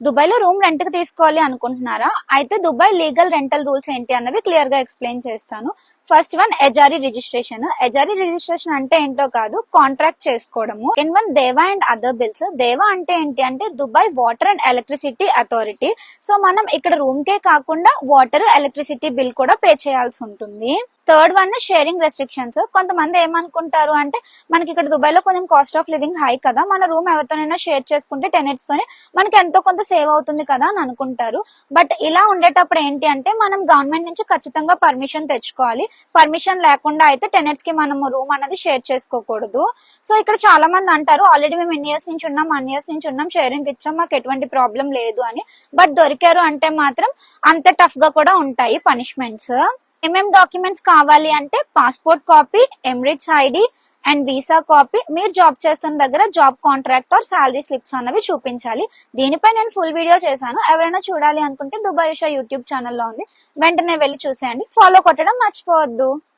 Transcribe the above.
Dubai లో room rent కి తీసుకోవాలి అనుకుంటున్నారా? అయితే దుబాయ్ లీగల్ రెంటల్ రూల్స్ ఏంటి అన్నవి క్లియర్ గా ఎక్స్ప్లెయిన్ చేస్తాను. First one ఎజారీ registration. ఎజారీ రిజిస్ట్రేషన్ అంటే ఏంటో కాదు, కాంట్రాక్ట్ చేసుకోవడము. సెకండ్ వన్ దేవా అండ్ అదర్ బిల్స్. దేవా అంటే ఏంటి అంటే Dubai water and electricity authority. So మనం ఇక్కడ రూమ్ కే కాకుండా వాటర్ ఎలక్ట్రిసిటీ బిల్ కూడా పే చేయాల్సి ఉంటుంది. Third one sharing restrictions. కొంతమంది ఏమనుకుంటారు అంటే మనకి ఇక్కడ దుబాయ్ లో కొంచెం కాస్ట్ ఆఫ్ లివింగ్ హై కదా, మన రూమ్ ఎవరితోనైనా షేర్ చేసుకుంటే టెనెంట్స్ తోనే మనకి ఎంతో కొంత సేవ్ అవుతుంది కదా అని అనుకుంటారు. బట్ ఇలా ఉండేటప్పుడు ఏంటి అంటే మనం గవర్నమెంట్ నుంచి ఖచ్చితంగా పర్మిషన్ తెచ్చుకోవాలి. పర్మిషన్ లేకుండా అయితే టెనెంట్స్ కి మనం రూమ్ అనేది షేర్ చేసుకోకూడదు. సో ఇక్కడ చాలా మంది అంటారు ఆల్రెడీ మేము ఇన్ని ఇయర్స్ నుంచి ఉన్నాం, 1 ఇయర్స్ నుంచి ఉన్నాం, షేరింగ్ ఇచ్చాం, మాకు ఎటువంటి ప్రాబ్లం లేదు అని. బట్ దొరికారు అంటే మాత్రం అంత టఫ్ గా కూడా ఉంటాయి పనిష్మెంట్స్. ఏమేం డాక్యుమెంట్స్ కావాలి అంటే passport copy, Emirates ID and visa copy, మీరు జాబ్ చేస్తున్న దగ్గర job contract are salary slips అన్నవి చూపించాలి. దీనిపై నేను ఫుల్ వీడియో చేశాను. ఎవరైనా చూడాలి అనుకుంటే దుబాయ్ ఉషా యూట్యూబ్ ఛానల్లో ఉంది, వెంటనే వెళ్ళి చూసేయండి. ఫాలో కొట్టడం మర్చిపోవద్దు.